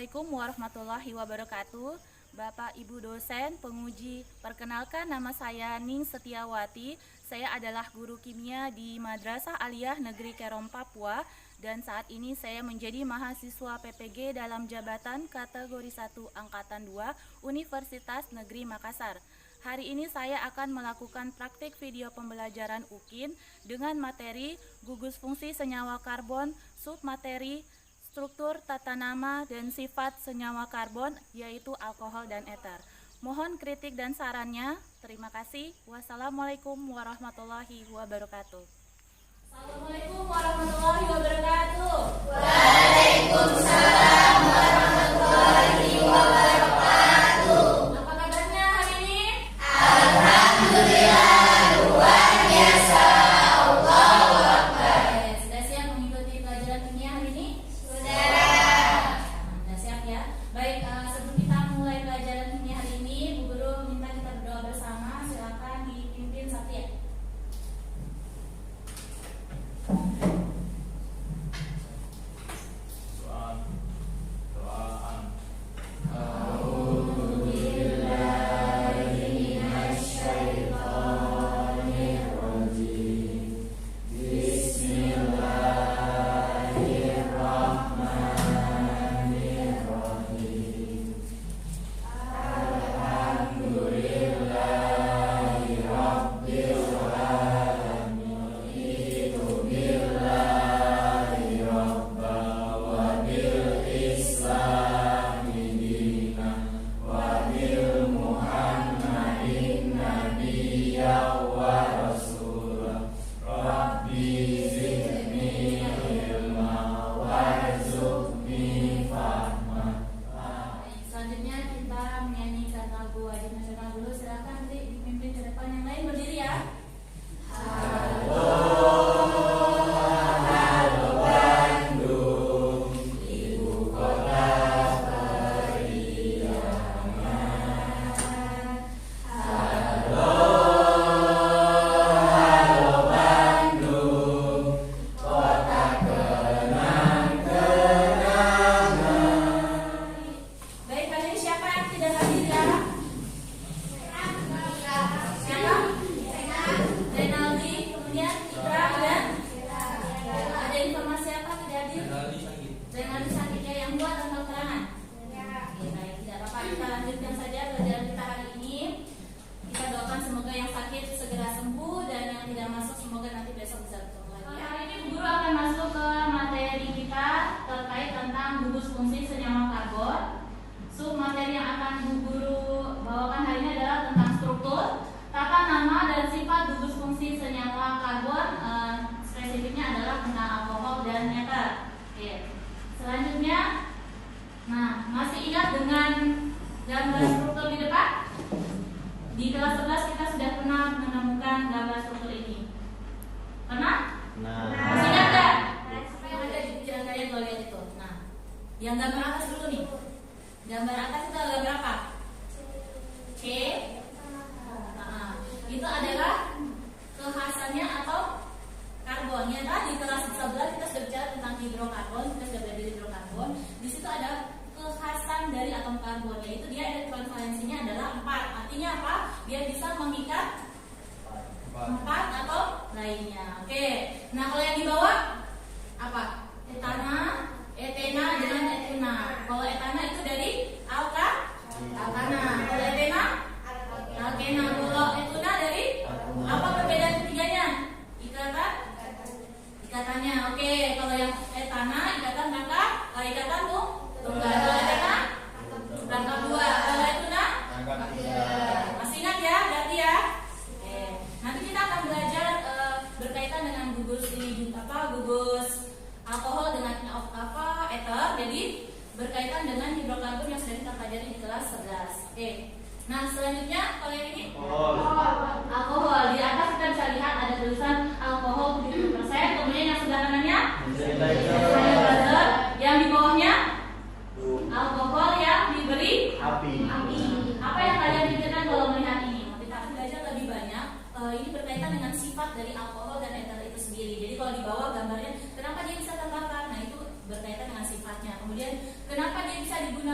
Assalamualaikum warahmatullahi wabarakatuh. Bapak, Ibu dosen, penguji, perkenalkan nama saya Ning Setiawati. Saya adalah guru kimia di Madrasah Aliyah Negeri Kerom, Papua. Dan saat ini saya menjadi mahasiswa PPG dalam jabatan kategori 1 Angkatan 2 Universitas Negeri Makassar. Hari ini saya akan melakukan praktik video pembelajaran UKIN dengan materi gugus fungsi senyawa karbon, submateri struktur tata nama dan sifat senyawa karbon, yaitu alkohol dan eter. Mohon kritik dan sarannya. Terima kasih. Wassalamualaikum warahmatullahi wabarakatuh. Assalamualaikum warahmatullahi wabarakatuh. Waalaikumsalam warahmatullahi wabarakatuh. Apa kabarnya hari ini? Alhamdulillah, luar biasa. Allahu Akbar. Sudah siap mengikuti pelajaran kimia hari ini? Sudah. Sudah siap ya. Baik, sebelum kita mulai pelajaran kimia hari ini, Bu Guru minta kita berdoa bersama. Silakan dipimpin Satya. Selanjutnya kita menyanyikan lagu wajib nasional dulu. Silakan nanti dipimpin ke depan, yang lain berdiri ya. Baik, kali ini siapa yang tidak hadir ya? Siapa? Renaldi, kemudian Ikra dan ada informasi apa tidak hadir? Renaldi sakit ya, yang buat atau keterangan? Oke, baik, tidak apa-apa, kita lanjutkan saja pelajaran kita hari ini. Kita doakan semoga yang sakit segera sembuh dan yang tidak masuk semoga nanti besok bisa bertemu lagi ya. Hari ini Bu Guru akan masuk ke materi kita terkait tentang gugus fungsi senyawa karbon. Materi yang akan Bu Guru bawakan hari ini adalah tentang struktur, tata nama dan sifat gugus fungsi senyawa karbon. Spesifiknya adalah tentang alkohol dan eter. Oke. Selanjutnya, nah masih ingat dengan gambar struktur di depan? Di kelas 11 kita sudah pernah menemukan gambar struktur ini. Pernah? Masih ingat nggak? Ada di pikiran kalian kalau lihat itu. Nah, yang gambar atas dulu nih. Gambar atas itu gambar apa? C. Itu adalah kekhasannya atau karbonnya. Tadi di kelas 11 kita sudah bicara tentang hidrokarbon, kita sudah belajar hidrokarbon. Di situ ada kekhasan dari atom karbon, yaitu dia elektron valensinya adalah 4. Artinya apa? Dia bisa mengikat 4 atau lainnya. Oke. Nah, kalau yang di bawah apa? Etana, etena dengan etuna. Kalau etana itu dari alkana. Kalau etena alkena. Kalau etuna dari apa perbedaan ketiganya? Ikatannya. Oke, kalau yang etana ikatan rangkap, ikatan tunggal. Kalau etena rangkap 2. Kalau etuna masih ingat ya, berarti ya. Oke. Nanti kita akan belajar berkaitan dengan gugus alkohol dengan eter. Jadi berkaitan dengan hidrokarbon yang sudah kita pelajari di kelas 11. Oke. Nah, selanjutnya kalau yang ini alkohol. Di atas kita bisa lihat ada tulisan alkohol 70%. Kemudian yang sebelah kanannya buzzer. Yang di bawahnya alkohol yang diberi api. Apa yang kalian pikirkan kalau melihat ini? Kita akan belajar lebih banyak. Ini berkaitan dengan sifat dari alkohol dan eter itu sendiri. Jadi kalau di bawah gambarnya kenapa dia bisa terbakar? Nah, itu berkaitan dengan sifatnya. Kemudian kenapa dia bisa digunakan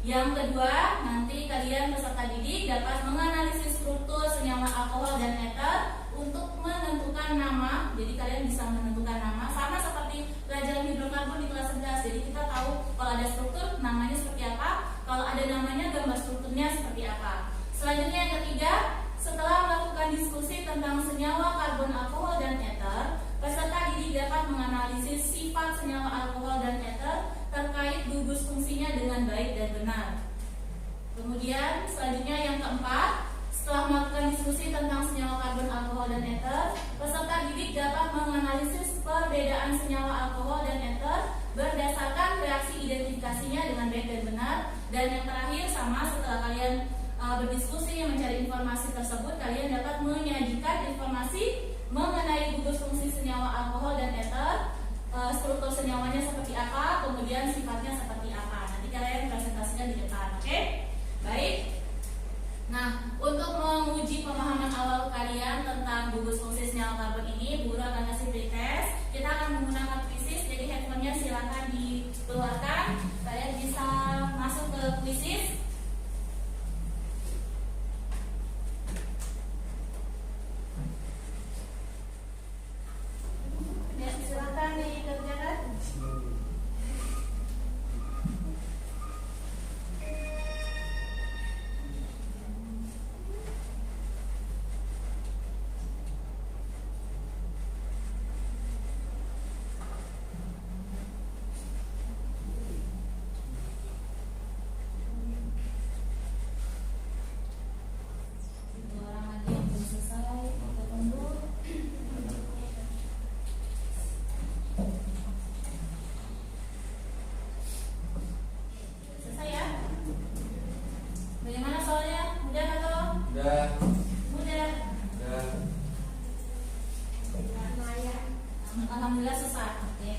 Yang kedua, nanti kalian peserta didik dapat menganalisis struktur senyawa alkohol dan eter untuk menentukan nama. Jadi kalian bisa menentukan nama sama seperti pelajaran hidrokarbon di kelas 11. Jadi kita tahu kalau ada struktur namanya seperti apa, kalau ada namanya gambar strukturnya seperti apa. Selanjutnya yang ketiga, setelah melakukan diskusi tentang senyawa karbon, alkohol, dan eter, peserta didik dapat menganalisis sifat senyawa alkohol dan eter terkait gugus fungsinya dengan baik dan benar. Kemudian selanjutnya yang keempat, setelah melakukan diskusi tentang senyawa karbon, alkohol, dan eter, peserta didik dapat menganalisis perbedaan senyawa alkohol dan eter berdasarkan reaksi identifikasinya dengan baik dan benar. Dan yang terakhir sama, setelah kalian berdiskusi mencari informasi tersebut, kalian dapat menyajikan informasi mengenai gugus fungsi senyawa alkohol dan eter, struktur senyawanya seperti apa, kemudian sifatnya seperti apa. Nanti kalian presentasinya di depan, oke? Baik. Nah, untuk menguji pemahaman awal kalian tentang gugus fungsi senyawa karbon ini, Bu Guru akan kasih pretest. Kita akan menggunakan quizzes, jadi handphonenya silakan dikeluarkan. Kalian bisa masuk ke quizzes. Ya, silakan dikerjakan. Orang lagi yang belum selesai, kita tunggu. Selesai ya? Bagaimana soalnya? Mudah atau? Udah. Mudah. Udah. Alhamdulillah susah. Oke.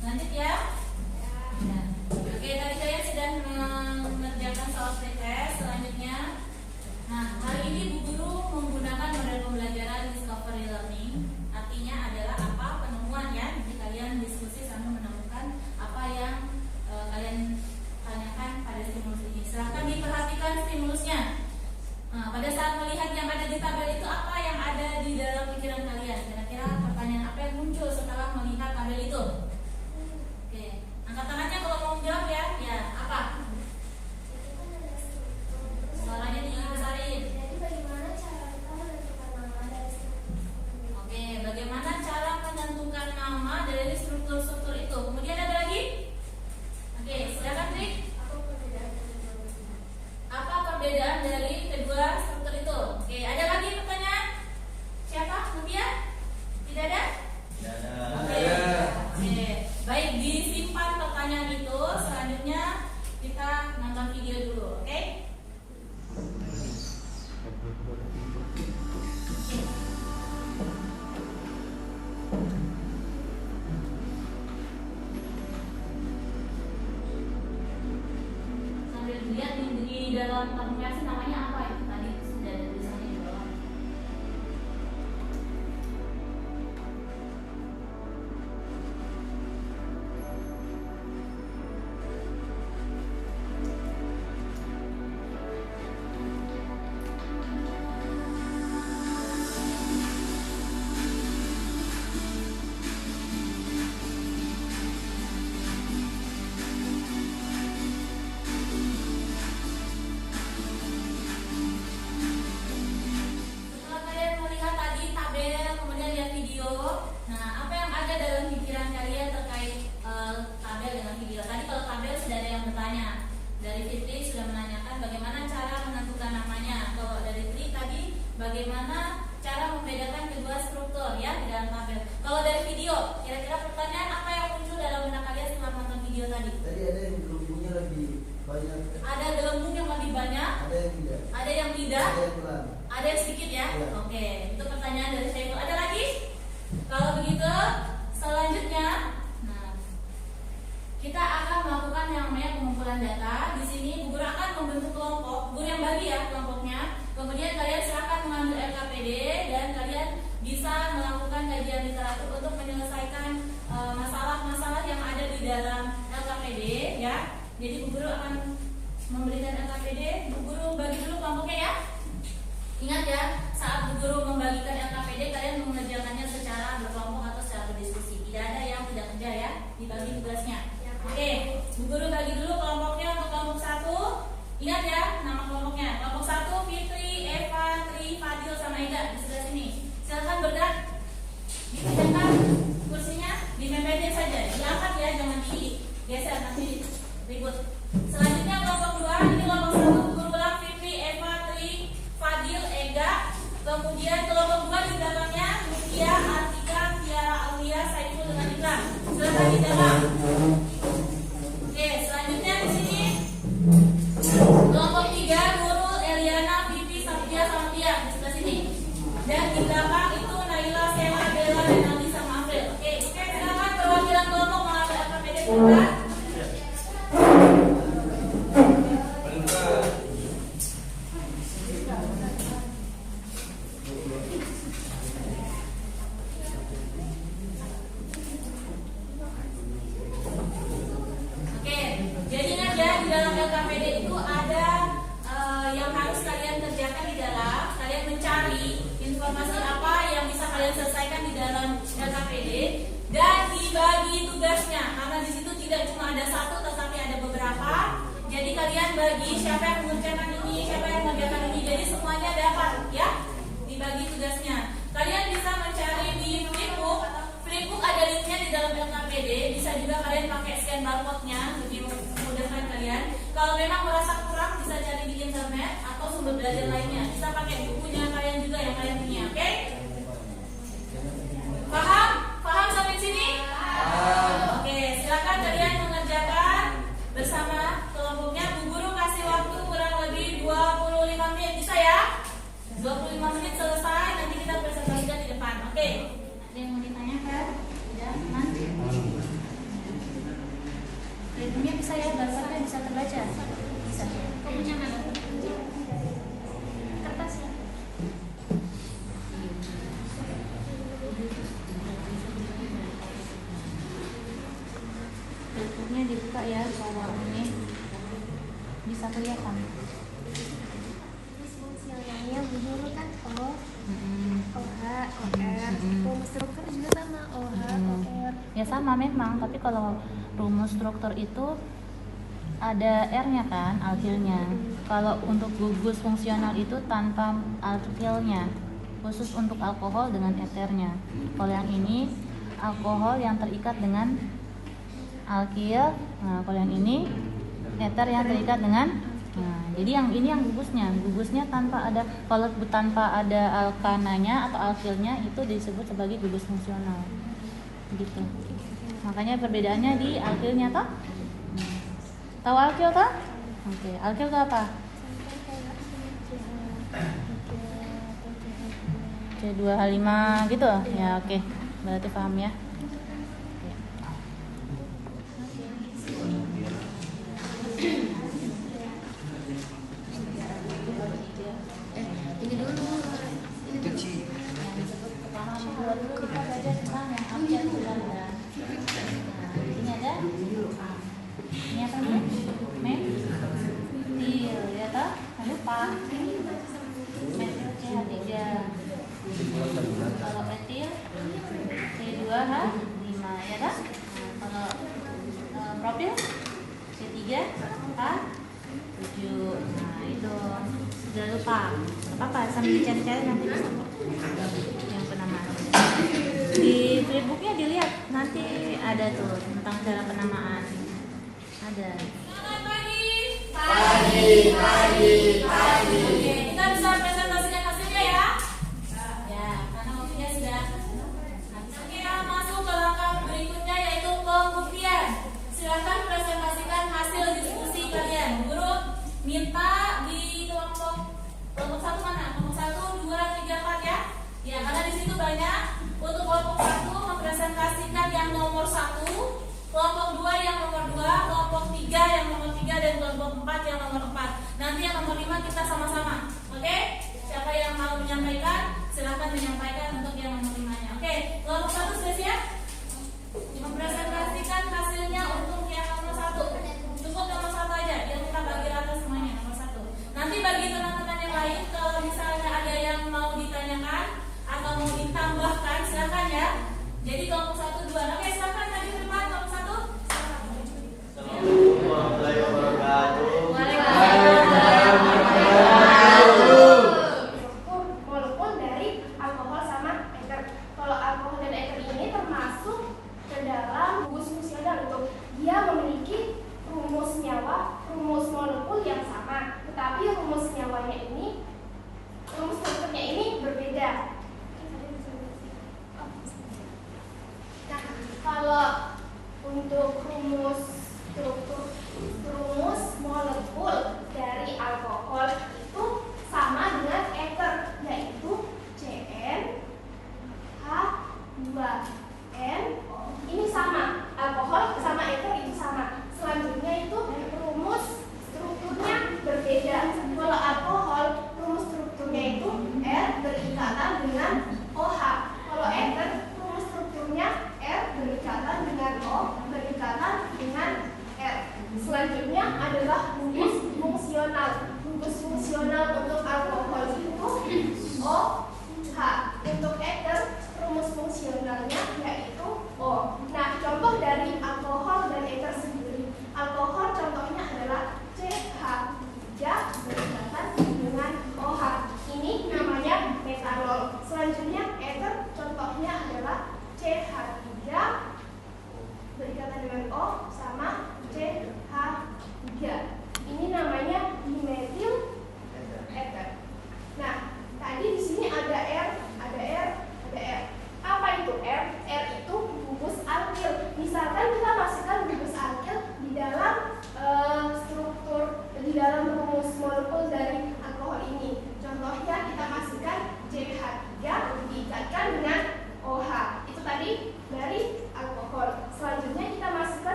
Lanjut ya. Ya. Oke, tadi kalian sudah mengerjakan soal pretest. Selanjutnya, nah hari ini Bu Guru menggunakan model pembelajaran discovery learning. Artinya adalah apa? Penemuan ya. Jadi kalian diskusi sambil menemukan apa yang kalian tanyakan pada stimulus ini. Silahkan diperhatikan stimulusnya. Nah, pada saat melihat yang ada di tabel itu, apa yang ada di dalam pikiran kalian? Kira-kira pertanyaan apa yang muncul setelah melihat tabel itu? Oke, angkat tangannya kalau mau menjawab ya. Ya, apa? Suaranya dibesarin. Oke, bagaimana cara menentukan nama dari struktur-struktur itu? Kemudian ada lagi? Oke, silakan Trik. Apa perbedaan dari kedua struktur itu? Oke, ada lagi pertanyaan? Siapa? Kemudian? Tidak ada? Tidak ada. Oke. Oke. Baik, disimpan pertanyaan itu. Selanjutnya kita nonton video dulu, oke? Sambil dilihat di dalam tabung reaksi namanya apa itu tadi sudah ada tulisannya di bawah. Setelah kalian melihat tadi tabel, kemudian lihat video, nah apa yang ada dalam pikiran kalian terkait tabel dengan video? Tadi kalau tabel sudah ada yang bertanya. Dari Fitri sudah menanyakan bagaimana cara menentukan namanya. Kalau dari Tri tadi bagaimana cara membedakan kedua struktur ya di dalam tabel. Kalau dari video, kira-kira pertanyaan apa yang muncul dalam benak kalian setelah nonton video tadi? Tadi ada yang gelembungnya lebih banyak, Ada gelembung yang lebih banyak, ada yang tidak, ada yang tidak, ada yang kurang. ada yang sedikit ya? Iya. Oke, itu pertanyaan dari Syaiful. Ada lagi? Kalau begitu, selanjutnya, nah, kita akan melakukan yang namanya pengumpulan data. Di sini Bu Guru akan membentuk kelompok, Bu Guru yang bagi ya kelompoknya. Kemudian kalian silakan mengambil LKPD dan kalian bisa melakukan kajian literatur untuk menyelesaikan masalah-masalah yang ada di dalam LKPD ya. Jadi Bu Guru akan ya, saat Bu Guru membagikan LKPD kalian mengerjakannya secara berkelompok atau secara berdiskusi. Tidak ada yang tidak kerja ya, dibagi tugasnya. Oke, Bu Guru bagi dulu kelompoknya. Untuk kelompok 1, ingat ya nama kelompoknya. Kelompok 1 Fitri, Eva, Tri, Fadil sama Ega di sebelah sini. Silakan bergerak. Dipindahkan kursinya, dimepedin saja, diangkat ya, jangan digeser nanti ribut. Selanjutnya kelompok 2, ini kelompok 1 Bu Guru ulang Fitri, Eva, Tri, Fadil, Ega. Kemudian kelompok 2 di belakangnya Mutia, Artika, Tiara, Aulia, Saiful dengan Ikram. Silakan di dalam. Oke, selanjutnya di sini kelompok 3 Nurul, Eliana, Vivi, Sabtia sama Tia di sebelah sini. Dan di belakang itu Naila, Sela, Bella, Renaldi sama April. Oke, silakan perwakilan kelompok mengambil LKPD sebentar. Oke, jadi ingat ya, di dalam LKPD itu ada yang harus kalian kerjakan di dalam. Kalian mencari informasi apa yang bisa kalian selesaikan di dalam LKPD dan dibagi tugasnya. Karena di situ tidak cuma ada satu, tetapi ada beberapa. Jadi kalian bagi siapa yang mengerjakan ini, siapa yang mengerjakan ini. Jadi semuanya dapat ya, dibagi tugasnya. Kalian bisa mencari di Flipbook. Flipbook ada linknya di dalam LKPD. Bisa juga kalian pakai scan barcode-nya, lebih memudahkan kalian. Kalau memang merasa kurang, bisa cari di internet atau sumber belajar lainnya. Bisa pakai bukunya kalian juga yang kalian punya, oke? Paham? Paham sampai sini? Oke, silakan kalian mengerjakan bersama kelompoknya. Bu Guru kasih waktu kurang lebih 25 menit, bisa ya? 25 menit selesai, nanti kita presentasikan di depan, oke? Ada yang mau ditanyakan? Ada? Nanti. Ritmenya bisa ya, bahasanya bisa terbaca? Bisa. Kamu punya mana? Kertas ya? Ritmenya dibuka ya, kalau ini bisa kelihatan. Fungsinya Bu Guru kan OH, OR, rumus struktur juga sama OH, OR. Ya sama memang, tapi kalau rumus struktur itu ada R-nya kan, alkilnya. Kalau untuk gugus fungsional itu tanpa alkilnya, khusus untuk alkohol dengan eternya. Kalau yang ini alkohol yang terikat dengan alkil. Nah, kalau yang ini eter yang terikat dengan. Nah, jadi yang ini yang gugusnya tanpa ada, kalau tanpa ada alkananya atau alkilnya itu disebut sebagai gugus fungsional. Gitu. Makanya perbedaannya di alkilnya toh. Tahu alkil toh? Oke, alkil itu apa? C2H5 gitu ya, oke. Berarti paham ya. Ini dulu. Ini dulu. Yang disebut pertama dulu kita belajar tentang yang alkil dan ini ada ini apa namanya? Metil ya toh? Lupa. Metil CH3. Kalau metil C2H5 ya toh? Kalau propil C3H7. Nah itu sudah lupa. Apa sambil dicari-cari nanti bisa kok. Yang penamaan. Di flipbooknya dilihat nanti ada tuh tentang cara penamaan. Ada. Selamat pagi. Pagi. Oke, kita bisa presentasikan hasilnya ya. Ya, karena waktunya sudah habis. Oke, masuk ke langkah berikutnya yaitu pembuktian. Silakan presentasikan hasil diskusi kalian. Guru minta di kelompok 1 mana? Kelompok 1, 2, 3, 4 ya. Ya, karena di situ banyak. Untuk kelompok 1 mempresentasikan yang nomor 1, kelompok 2 yang nomor 2, kelompok 3 yang nomor 3 dan kelompok 4 yang nomor 4. Nanti yang nomor 5 kita sama-sama. Oke? Siapa yang mau menyampaikan? Silakan menyampaikan untuk yang nomor 5-nya. Oke, kelompok 1 sudah siap? Mempresentasikan hasilnya untuk yang nomor 1. Cukup nomor 1 aja, yang kita bagi rata semuanya nomor 1. Nanti bagi teman-teman yang lain kalau misalnya ada yang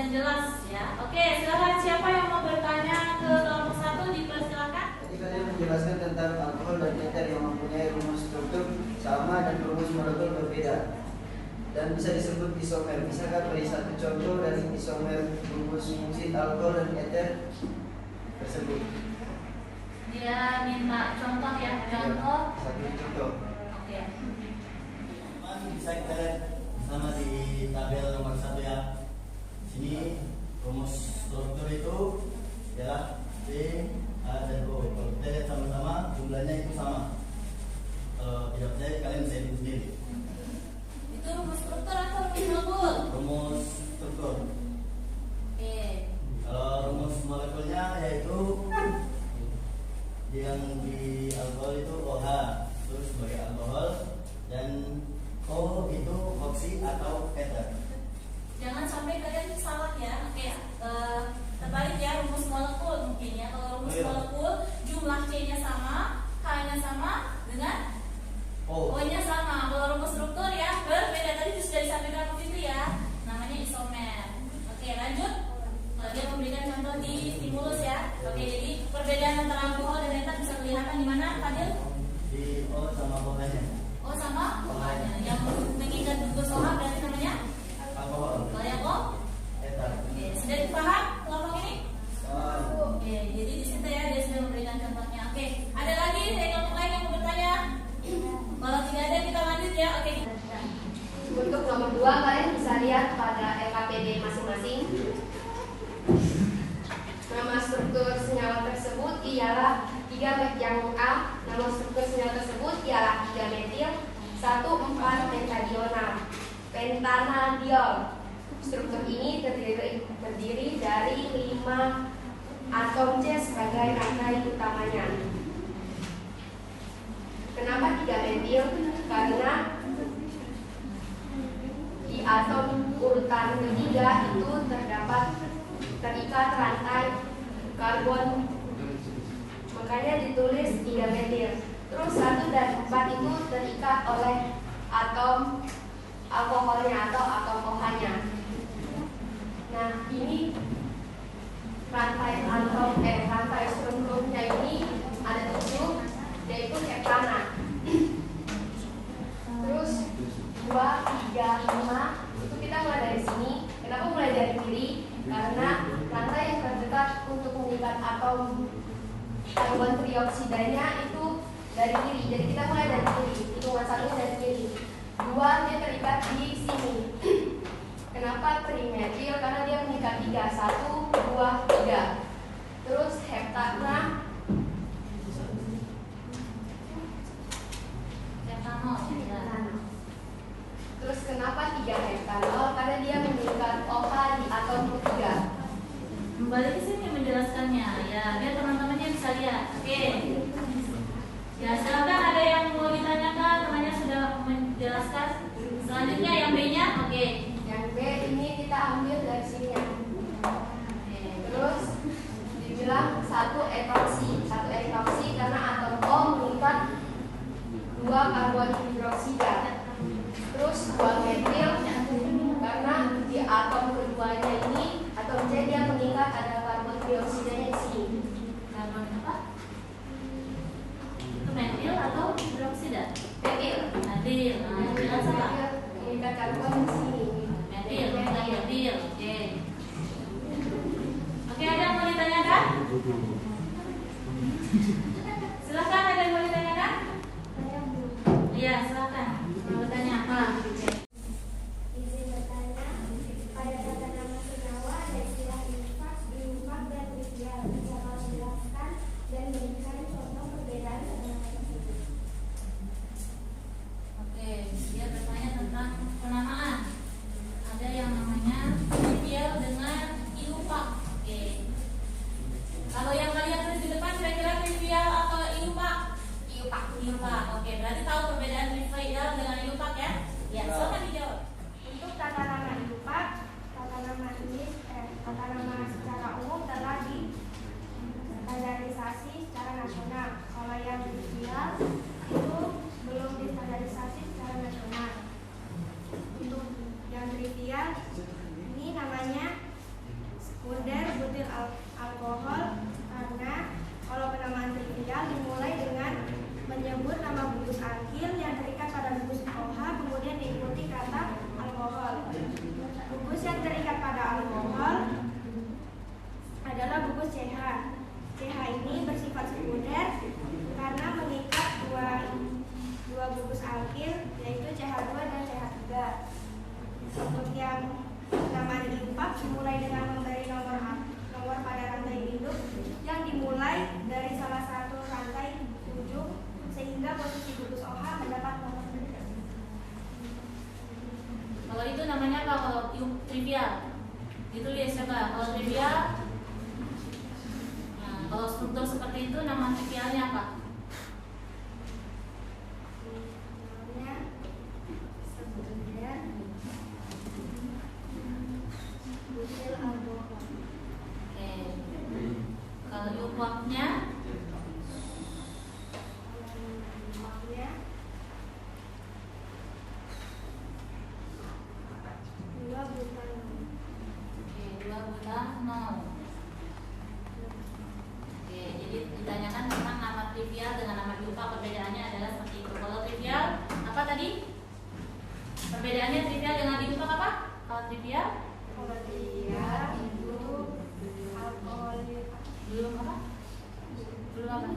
dan jelas ya. Oke, silakan siapa yang mau bertanya ke kelompok 1 dipersilakan. Tadi kalian menjelaskan tentang alkohol dan eter yang mempunyai rumus struktur sama dan rumus molekul berbeda dan bisa disebut isomer. Bisakah beri satu contoh dari isomer rumus fungsi alkohol dan eter tersebut? Dia minta contoh ya, contoh. Satu contoh. Oke. Bisa kita lihat sama di tabel nomor 1 ya. Sini rumus struktur itu ya B, A, dan O. Kalau kita lihat sama-sama jumlahnya itu sama. Kalau tidak percaya kalian bisa hitung sendiri. Itu rumus struktur atau rumus molekul? Rumus struktur. Oke. Kalau rumus molekulnya yaitu yang di alkohol itu OH, terus sebagai alkohol, dan O itu oksi atau eter. Jangan sampai kalian salah ya. Oke, terbalik ya rumus molekul mungkin ya. Kalau rumus molekul jumlah C-nya sama, H-nya sama dengan O-nya sama. Kalau rumus struktur ya berbeda. Tadi sudah disampaikan waktu itu ya. Namanya isomer. Oke, lanjut. Dia memberikan contoh di stimulus ya. Oke, jadi perbedaan antara alkohol dan eter bisa kelihatan di mana, Fadil? Di O sama OH-nya. O sama OH-nya. Yang mengikat gugus OH berarti namanya Alkohol. kalau yang O. Eter. Oke, sudah dipaham kelompok ini? Oke, jadi di situ ya dia sudah memberikan contohnya. Oke, ada lagi dari kelompok lain yang mau bertanya? Kalau tidak ada kita lanjut ya. Oke. Untuk nomor 2 kalian bisa lihat pada LKPD masing-masing. Nama struktur senyawa tersebut ialah 3 yang A. Nama struktur senyawa tersebut ialah 3 metil 1,4 pentanadiol. Struktur ini terdiri dari 5 atom C sebagai rantai utamanya. Kenapa 3 metil? Karena di atom urutan ketiga itu terikat rantai karbon, makanya ditulis 3 metil. Terus 1 dan 4 itu terikat oleh atom alkoholnya atau atom OH-nya. Nah, ini rantai strukturnya ini ada 7, yaitu heptana. Terus 2, 3, 5 itu kita mulai dari sini. Kenapa mulai dari kiri? Karena rantai yang terdekat untuk mengikat atom karbon trioksidanya itu dari kiri. Jadi kita mulai dari kiri. Hitungan 1 dari kiri. 2 dia terikat di sini. Kenapa trimetil? Karena dia mengikat 3. 1, 2, 3. Terus heptana. Terus kenapa 3 heptanol? Karena dia mengikat OH di atom ketiga. Kembali ke sini menjelaskannya ya, biar teman-temannya bisa lihat. Oke. Ya, silakan ada yang mau ditanyakan, temannya sudah menjelaskan. Selanjutnya yang B-nya, oke. Yang B ini kita ambil dari sini ya. Terus dibilang 1 epoksi karena atom O mengikat 2 karbon hidroksida. Terus 2 metil karena di atom keduanya ini atom C dia mengikat ada karbon dioksidanya di sini. Karbon apa? Itu metil atau hidroksida? Metil. Metil. Nah, jelas apa? Mengikat karbon di sini. Metil. Oke. Oke, ada yang mau ditanyakan? Silakan, ada yang mau ditanyakan? Iya, silakan. Mau bertanya apa? Izin bertanya, pada tata nama senyawa ada istilah infak, dan ideal. Bisa kau jelaskan dan berikan contoh perbedaan senyawa tersebut? Oke, dia bertanya tentang penamaan. Kalau itu namanya apa? Kalau trivial ditulis coba. Kalau trivial, nah, kalau struktur seperti itu nama trivialnya apa? Namanya sebenarnya butil alkohol. Oke. Kalau iupaknya Namanya dua bulan. oke, 2 Oke, jadi ditanyakan tentang nama trivial dengan nama iupak, perbedaannya adalah seperti itu. Kalau trivial apa tadi? Perbedaannya trivial dengan iupak apa? Kalau trivial Kalau dia itu alkohol belum apa? Belum apa?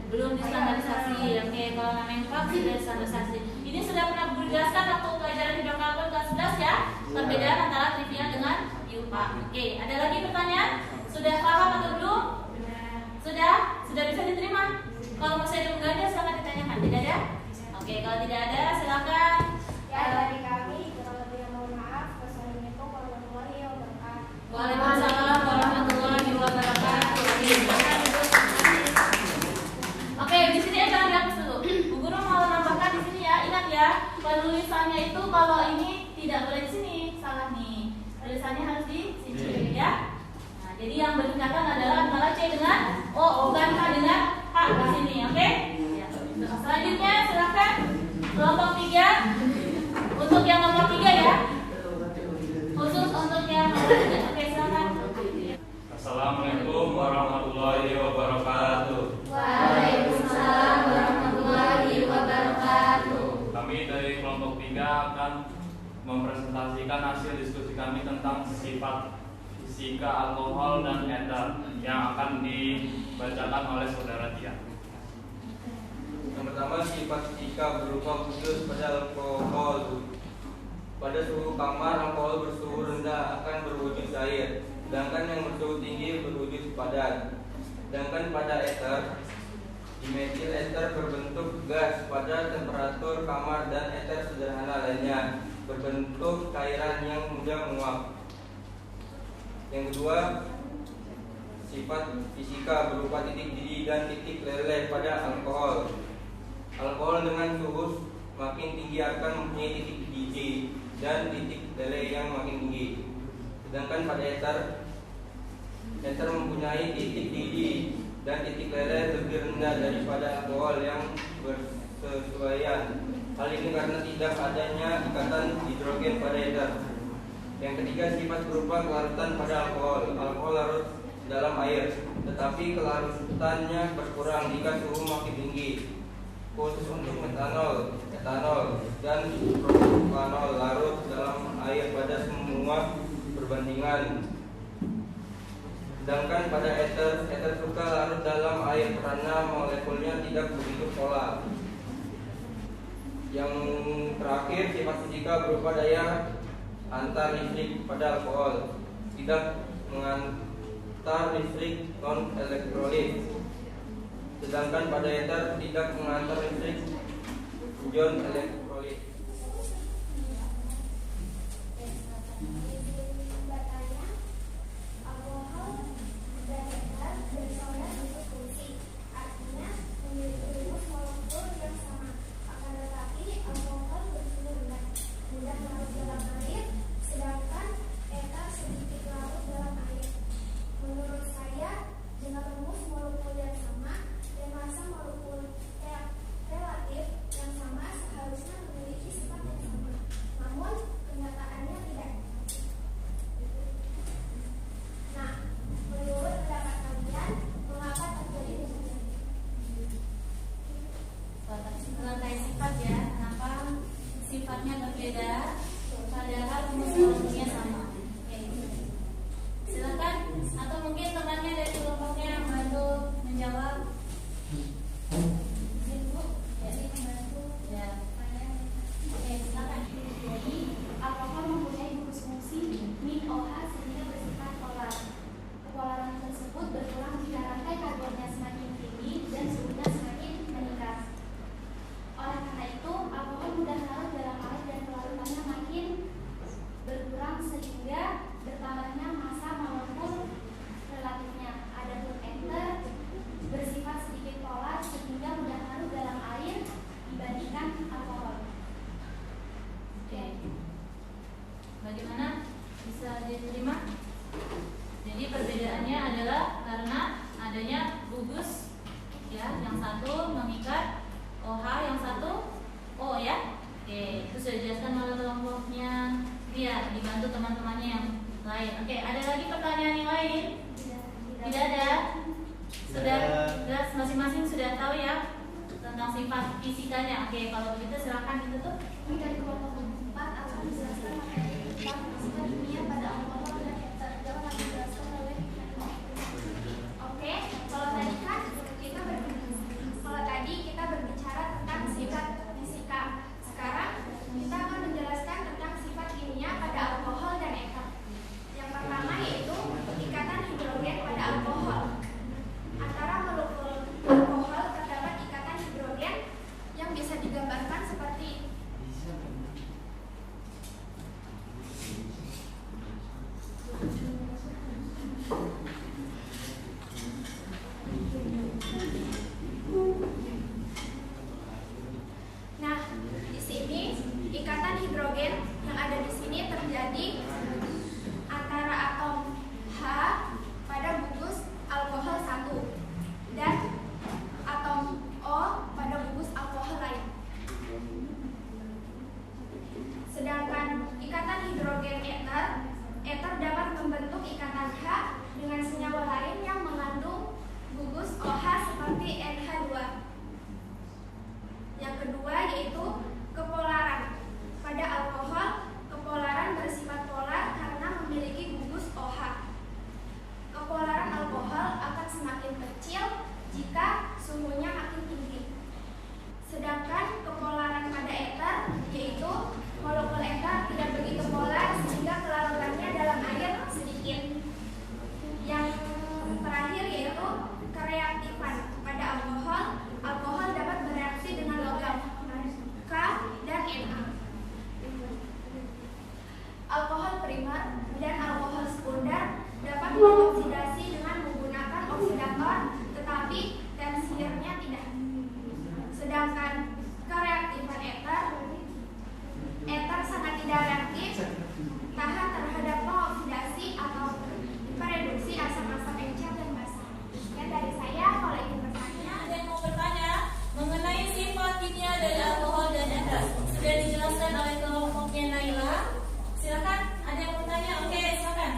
Belum distandarisasi. Oke, kalau nama iupak sudah distandarisasi. Ini sudah pernah dijelaskan waktu pelajaran hidrokarbon kelas 11 ya. Perbedaan antara trivial dengan iupak. Oke, ada lagi pertanyaan? Sudah paham atau belum? Sudah? Sudah bisa diterima? Kalau masih ada pengganti silakan ditanyakan. Tidak ada? Oke, kalau tidak ada silakan. ya dari kami. Kalau tidak mohon maaf. Wassalamualaikum warahmatullahi wabarakatuh. Waalaikumsalam warahmatullahi wabarakatuh. Oke, di sini jangan dihapus dulu. Bu Guru mau menambahkan di sini ya. Ingat ya, penulisannya itu kalau ini tidak boleh di sini, salah nih. Tulisannya harus di sini ya. Nah, jadi yang berdekatan adalah antara C dengan O, bukan H dengan H di sini, oke? Ya. Selanjutnya silakan kelompok 3 untuk yang nomor 3 ya. Khusus untuk yang nomor 3. Oke, silakan. Assalamualaikum warahmatullahi wabarakatuh. Waalaikumsalam warahmatullahi wabarakatuh. Kami dari kelompok 3 akan mempresentasikan hasil diskusi kami tentang sifat fisika alkohol dan eter yang akan dibacakan oleh saudara Tia. Yang pertama, sifat fisika berupa khusus pada alkohol. Pada suhu kamar, alkohol bersuhu rendah akan berwujud cair, sedangkan yang bersuhu tinggi berwujud padat. Sedangkan pada eter, dimetil eter berbentuk gas pada temperatur kamar dan eter sederhana lainnya berbentuk cairan yang mudah menguap. Yang kedua, sifat fisika berupa titik didih dan titik leleh pada alkohol. Alkohol dengan suhu makin tinggi akan mempunyai titik didih dan titik leleh yang makin tinggi. Sedangkan pada eter mempunyai titik didih dan titik leleh lebih rendah daripada alkohol yang bersesuaian. Hal ini karena tidak adanya ikatan hidrogen pada eter. Yang ketiga, sifat berupa kelarutan pada alkohol. Alkohol larut dalam air, tetapi kelarutannya berkurang jika suhu makin tinggi. Khusus untuk metanol, etanol, dan propanol larut dalam air pada semua perbandingan. Sedangkan pada eter suka larut dalam air karena molekulnya tidak begitu polar. Yang terakhir, sifat fisika berupa daya antar listrik pada alkohol, tidak mengantar listrik non elektrolit. Sedangkan pada eter tidak mengantar listrik ion elektrolit. Alkohol dan eter bersaudara untuk fungsi, artinya memiliki rumus molekul yang sama. Akan tetapi alkohol bersuhu rendah, mudah larut dalam air, sedangkan eter sedikit larut dalam air. Menurut saya, dengan rumus molekul yang sama dan massa molekul relatif yang sama seharusnya memiliki sifat yang sama. Namun kenyataannya tidak. Nah, menurut pendapat kalian, mengapa terjadi demikian? Rantai sifat ya, kenapa sifatnya berbeda padahal rumus molekulnya sama. Oke. Silakan, atau mungkin temannya dari kelompoknya yang bantu menjawab. Ibu, jadi membantu ya. Oke, silakan. Jadi, alkohol mempunyai gugus fungsi min OH sehingga bersifat polar. Kepolaran tersebut berkurang jika rantai karbonnya semakin tinggi dan suhunya semakin meningkat. Oleh karena itu, alkohol mudah larut dalam air dan kelarutannya makin Bagaimana? Bisa diterima? Jadi perbedaannya adalah karena adanya gugus, ya, yang satu mengikat OH, yang satu O, ya. Oke, itu sudah dijelaskan oleh kelompoknya. Iya, dibantu teman-temannya yang lain. Oke, ada lagi pertanyaan yang lain? Tidak ada. Sudah masing-masing sudah tahu ya tentang sifat fisikanya. Oke, kalau begitu silakan ditutup. Dari kelompok 4 akan dijelaskan tentang sifat kimia pada alkohol dan eter. Dapat akan dijelaskan oleh Oke, kalau tadi kita berbicara tentang sifat fisika. Sekarang kita akan menjelaskan tentang sifat kimia pada alkohol dan eter. Yang pertama yaitu ikatan hidrogen pada alkohol. Antara molekul alkohol terdapat ikatan hidrogen yang bisa digambarkan seperti Nah, di sini ikatan hidrogen yang ada di sini terjadi antara atom H pada gugus alkohol 1 dan atom O pada gugus alkohol lain. Sedangkan ikatan hidrogen eter dapat membentuk ikatan H dengan senyawa lain yang mengandung gugus OH seperti NH2. Yang kedua yaitu kepolaran. Pada alkohol, kepolaran bersifat polar karena memiliki gugus OH. Kepolaran alkohol akan semakin kecil jika suhunya makin tinggi. Sedangkan kepolaran pada eter yaitu molekul eter tidak begitu polar sehingga kelarutannya dalam air sedikit. Yang terakhir yaitu kereaktifan. Pada alkohol dapat bereaksi dengan logam K dan Na. Alkohol primer dan alkohol sekunder dapat dioksidasi dengan menggunakan oksidator, tetapi tersiernya tidak. Sedangkan kereaktifan eter sangat tidak reaktif, tahan terhadap pengoksidasi atau pereduksi asam-asam encer dan basa. Sekian dari saya. Kalau ingin bertanya, Ada yang mau bertanya mengenai sifat kimia dari alkohol dan eter? Sudah dijelaskan oleh kelompoknya Naila. Silakan, ada yang bertanya? Oke, silakan.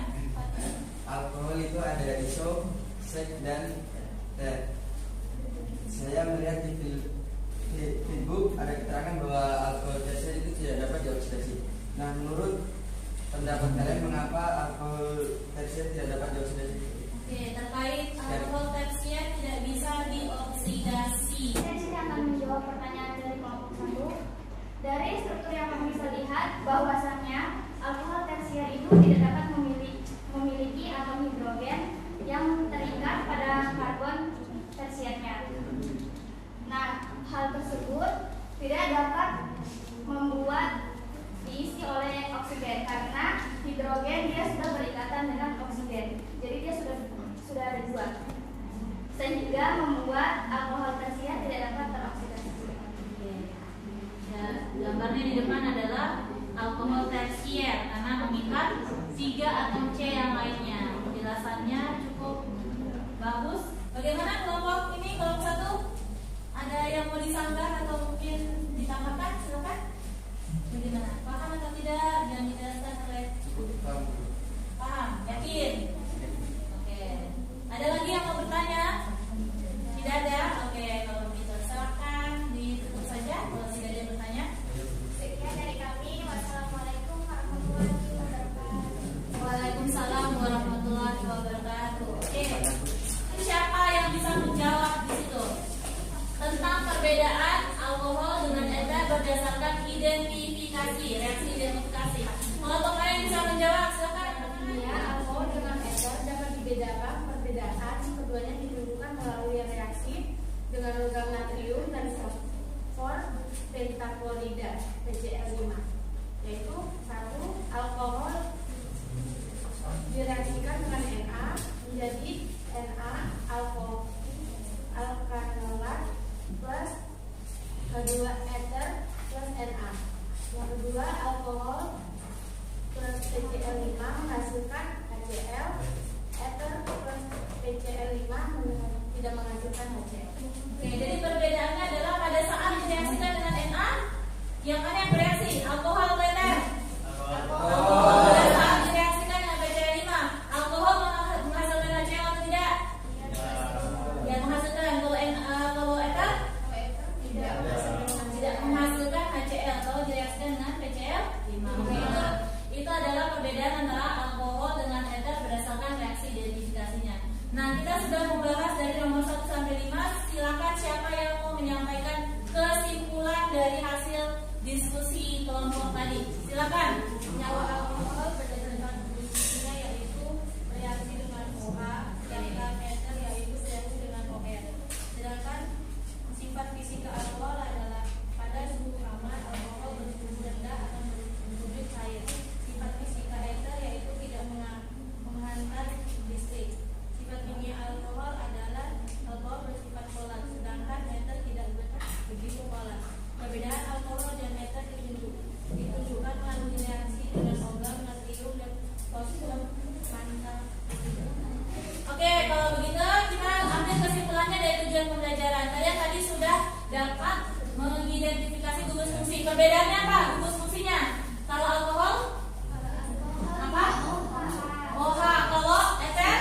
Alkohol itu ada iso, sek, dan ter. Saya melihat di Fitbook ada keterangan bahwa alkohol tersier itu tidak dapat dioksidasi. Nah, menurut pendapat kalian mengapa alkohol tersier tidak dapat dioksidasi? Oke, terkait alkohol tersier tidak bisa dioksidasi. saya sini akan menjawab pertanyaan dari kelompok 1. Dari struktur yang kami bisa lihat bahwasannya alkohol tersier itu tidak dapat memiliki atom hidrogen yang terikat pada karbon tersiernya. Nah, hal tersebut tidak dapat membuat diisi oleh oksigen karena hidrogen dia sudah berikatan dengan oksigen. Jadi dia sudah ada dua. Sehingga membuat alkohol tersier tidak dapat teroksidasi. Ya, gambarnya di depan adalah alkohol tersier karena mengikat 3 atom C yang lainnya. Penjelasannya cukup bagus. Bagaimana kelompok ini? Kelompok 1 ada yang mau disanggah atau mungkin ditambahkan? Silakan. Bagaimana? Paham atau tidak yang dijelaskan oleh? Paham? Yakin? Oke. Ada lagi yang mau bertanya? Tidak ada? Oke, kalau begitu silakan ditutup saja kalau tidak ada yang bertanya. Sekian dari kami. Wassalamualaikum warahmatullahi wabarakatuh. Waalaikumsalam warahmatullahi wabarakatuh. Oke. Itu siapa yang bisa menjawab di situ? Tentang perbedaan alkohol dengan eter berdasarkan identifikasi, reaksi identifikasi. Kalau kalian bisa menjawab, silakan. Kimia alkohol dengan eter dapat dibedakan. Perbedaan keduanya ditentukan melalui reaksi dengan logam natrium dan fosfor pentaklorida PCl5, yaitu 1. Alkohol direaksikan dengan Na menjadi Na alkanolat plus kedua eter plus Na. Yang kedua, alkohol plus PCl5 menghasilkan HCl, ether plus PCl5 tidak menghasilkan HCl. Oke, jadi perbedaannya adalah pada saat direaksikan dengan Na, yang mana yang bereaksi? Alkohol atau ether? Alkohol. Pada saat direaksikan dengan PCl5, alkohol menghasilkan HCl atau tidak? Ya, menghasilkan. Kalau ether? Tidak menghasilkan HCl kalau direaksikan dengan PCl5. Oke, itu adalah perbedaan antara alkohol dengan ether berdasarkan reaksi identifikasinya. Nah, kita sudah membahas dari nomor 1 sampai 5. Silakan siapa yang mau menyampaikan kesimpulan dari hasil diskusi kelompok tadi. Silakan. Senyawa alkohol berdasarkan fungsinya yaitu reaksi dengan OH, sedangkan ether yaitu reaksi dengan OR. Sedangkan sifat fisika alkohol adalah pada suhu aman alkohol bersuhu rendah akan berwujud cair. Sifat fisika ether yaitu tidak menghantar listrik. Sifat kimia alkohol adalah alkohol bersifat polar, sedangkan ether tidak begitu polar. Perbedaan alkohol dan ether ditunjukkan melalui reaksi dengan logam, natrium, dan fosfor mantap. Oke, kalau begitu kita ambil kesimpulannya dari tujuan pembelajaran. Kalian tadi sudah dapat mengidentifikasi gugus fungsi. Perbedaannya apa? Gugus fungsinya. Kalau alkohol apa? OH. Kalau ether?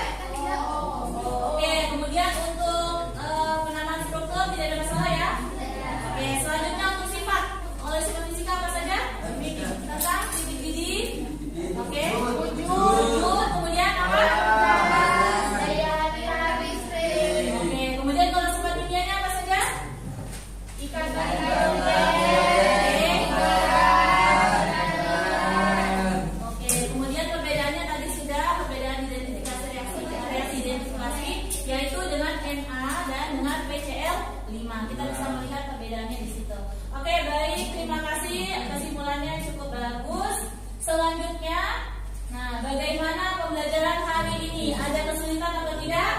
Oke, kemudian untuk penamaan struktur tidak ada masalah ya. Oke, selanjutnya untuk sifat. Oleh sifat fisika apa saja? Tentang titik-titik. Oke, wujud. Kemudian apa? Oke, kemudian kalau sifat kimianya apa saja? Oke, kemudian perbedaannya tadi sudah perbedaan identifikasi reaksi identifikasi yaitu dengan Na dan dengan PCl5. Kita bisa melihat perbedaannya di situ. Oke, baik, terima kasih. Kesimpulannya cukup bagus. Selanjutnya, nah, bagaimana pembelajaran hari ini? Ada kesulitan atau tidak?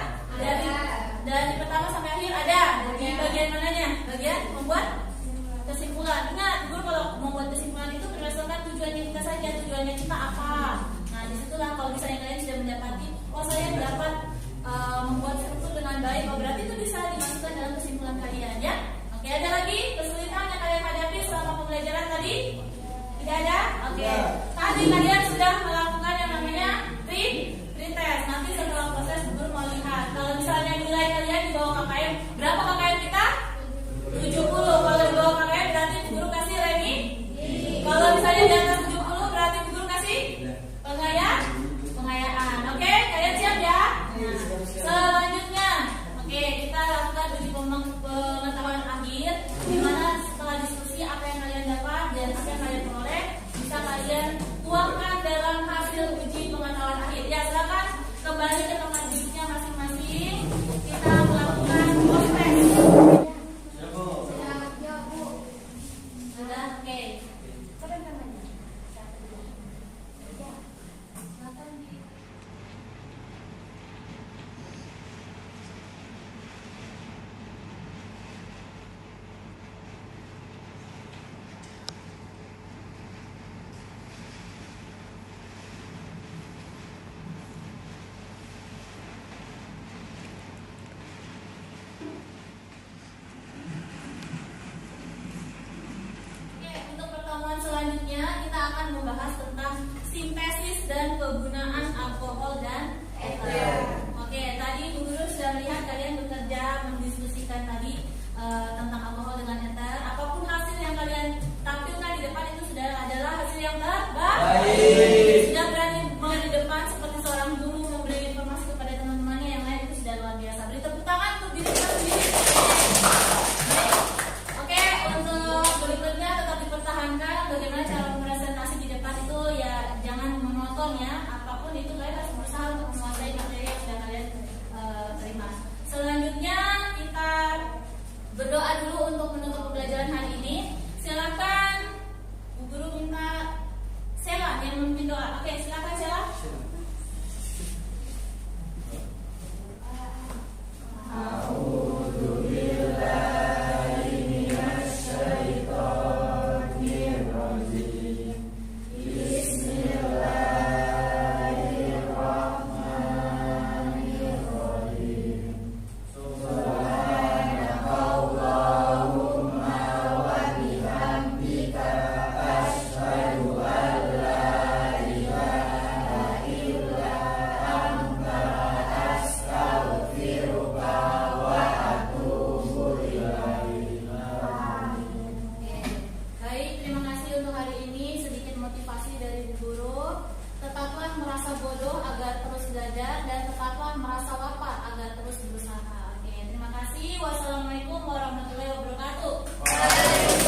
Dari pertama sampai akhir ada. Di bagian mananya? Bagian membuat kesimpulan. Ingat, guru kalau membuat kesimpulan itu berdasarkan tujuannya kita saja. Tujuannya kita apa? Nah, disitulah kalau misalnya kalian sudah mendapati, oh saya dapat membuat struktur dengan baik, oh berarti itu bisa dimasukkan dalam kesimpulan kalian ya. Oke, ada lagi kesulitan yang kalian hadapi selama pembelajaran tadi? Tidak ada? Oke. Tadi kalian sudah melakukan yang namanya pretest. Nanti setelah proses guru mau lihat. Kalau misalnya nilai kalian di bawah KKM, berapa KKM kita? 70. Kalau di bawah KKM berarti guru kasih remi. Kalau misalnya di atas 70 berarti guru kasih pengayaan. Oke, kalian siap ya? Nah, selanjutnya, oke, kita lakukan uji pengetahuan akhir, di mana setelah diskusi apa yang kalian dapat dan apa yang kalian peroleh bisa kalian tuangkan dalam hasil uji pengetahuan akhir. Ya, silakan kembali ke tempat duduknya masing-masing. Kita melakukan proses. Sudah, oke. Selanjutnya kita akan membahas tentang sintesis dan kegunaan alkohol dan ether. Oke, tadi Bu Guru sudah melihat kalian bekerja mendiskusikan tadi tentang alkohol dengan ether. Apapun hasil yang kalian tampilkan di depan itu sudah adalah hasil yang baik. Sudah berani di depan seperti seorang guru memberi informasi kepada teman-temannya yang lain, itu sudah luar biasa. Beri tepuk tangan untuk diri kita sendiri. Oke, untuk berikutnya tetap dipertahankan bagaimana cara presentasi di depan itu ya, jangan monoton ya. Apapun itu kalian harus berusaha untuk menguasai materi yang sudah kalian terima. Selanjutnya kita berdoa dulu untuk menutup pembelajaran hari ini. Silakan Bu Guru minta Sela yang memimpin doa. Oke, silakan Sela. Bismillah. menjadi guru. Tetaplah merasa bodoh agar terus belajar, dan tetaplah merasa lapar agar terus berusaha. Oke, terima kasih. Wassalamualaikum warahmatullahi wabarakatuh.